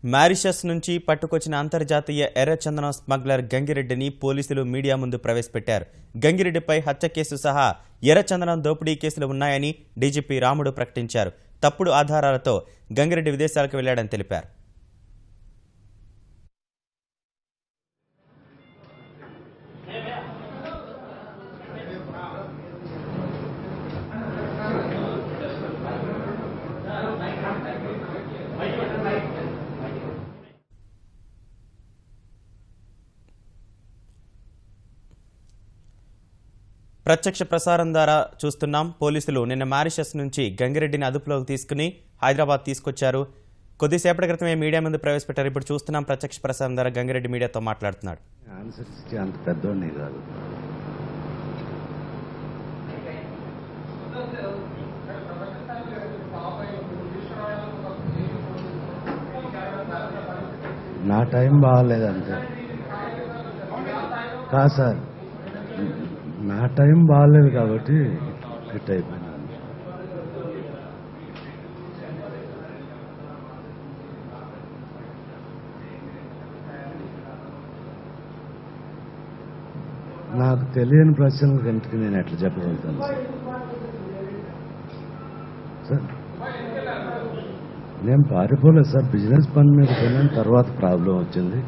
Mauritius నుంచి పట్టుకొచ్చిన అంతర్జాతీయ ఎర్రచందనం స్మగ్లర్ గంగిరెడ్డిని పోలీసులు మీడియా ముందు ప్రవేశపెట్టారు. గంగిరెడ్డిపై హత్య కేసు సహా ఎర్రచందనం దోపిడీ కేసులు ఉన్నాయని డీజీపీ రాముడు ప్రకటించారు. తప్పుడు ఆధారాలతో గంగిరెడ్డి విదేశాలకు వెళ్లాడని తెలిపారు. ప్రత్యక్ష ప్రసారం ద్వారా చూస్తున్నాం. పోలీసులు నిన్న మారిషస్ నుంచి గంగిరెడ్డిని అదుపులోకి తీసుకుని హైదరాబాద్ తీసుకొచ్చారు. కొద్దిసేపటి క్రితమే మీడియా ముందు ప్రవేశపెట్టారు. ఇప్పుడు చూస్తున్నాం ప్రత్యక్ష ప్రసారం ద్వారా గంగిరెడ్డి మీడియాతో మాట్లాడుతున్నాడు. అంత పెద్దోడిని కాదు, నా టైం బాగాలేదంతే. కాదు సార్, నా టైం బాగాలేదు కాబట్టి ఫిట్ అయిపోయినాను. నాకు తెలియని ప్రశ్నల కంటికి నేను ఎట్లా చెప్పగలుగుతాను సార్? నేను పారిపోలేదు సార్, బిజినెస్ పని మీద పోయినాను. తర్వాత ప్రాబ్లం వచ్చింది,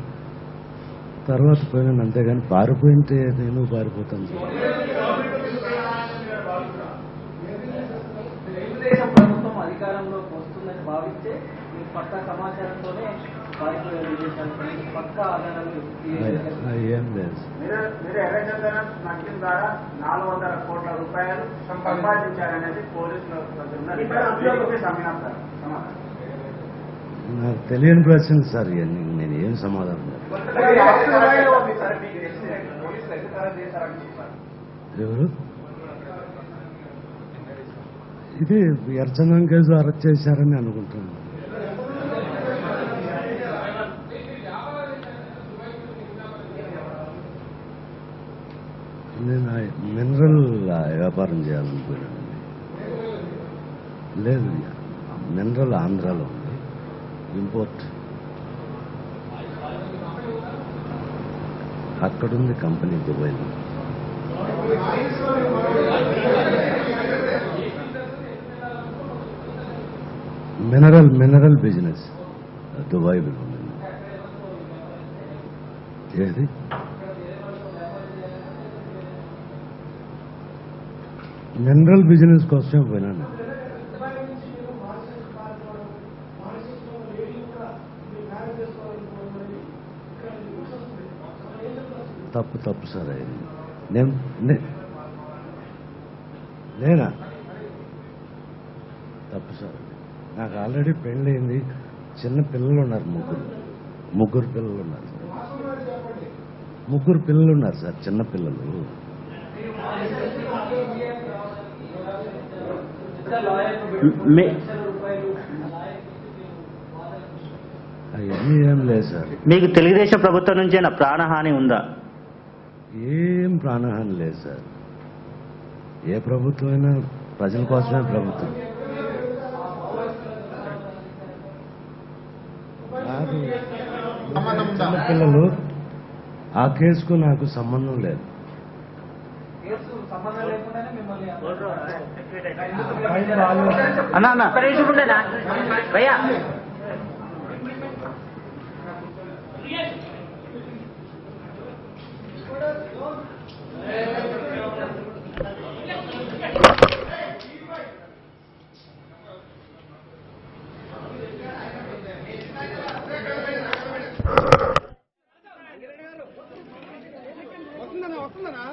తర్వాత పోయినాను అంతేగాని పారిపోయింటే నేను పారిపోతాను సార్. ప్రభుత్వం అధికారంలోకి వస్తుందని భావిస్తే పక్కా సమాచారంతోనే పక్కా ఆధారాలు ఏం లేదు. మీరు ఎర్రచందనం స్మగ్లింగ్ ద్వారా 400 కోట్ల రూపాయలు సంపాదించారనేది పోలీసులు నాకు తెలియని ప్రశ్నలు సార్ ఇవన్నీ. నేను ఏం సమాధానం ఎవరు? ఇది ఎర్రచందనం కేసు అరెస్ట్ చేశారని అనుకుంటున్నాను. నేను మినరల్ వ్యాపారం చేయాలనుకున్నాను. లేదు, మినరల్ ఆంధ్రాలో ఉంది, ఇంపోర్ట్ అక్కడుంది కంపెనీ దుబాయ్లో. మినరల్ బిజినెస్ దుబాయ్లో ఉంది. ఏది మినరల్ బిజినెస్ కోసం పోయినాను. తప్పు సార్. నేనా? తప్పు సార్. నాకు ఆల్రెడీ పెళ్ళయింది, చిన్న పిల్లలు ఉన్నారు, ముగ్గురు పిల్లలు ఉన్నారు సార్. ముగ్గురు పిల్లలు ఉన్నారు సార్, చిన్న పిల్లలు. అవన్నీ ఏం లేదు సార్. మీకు తెలుగుదేశం ప్రభుత్వం నుంచి ప్రాణహాని ఉందా? ఏం ప్రాణహాని లేదు సార్. ఏ ప్రభుత్వం అయినా ప్రజల కోసమే ప్రభుత్వం. నాకు చిన్న పిల్లలు, ఆ కేసుకు నాకు సంబంధం లేదు. అన్నా భయ్యా, వస్తుందనా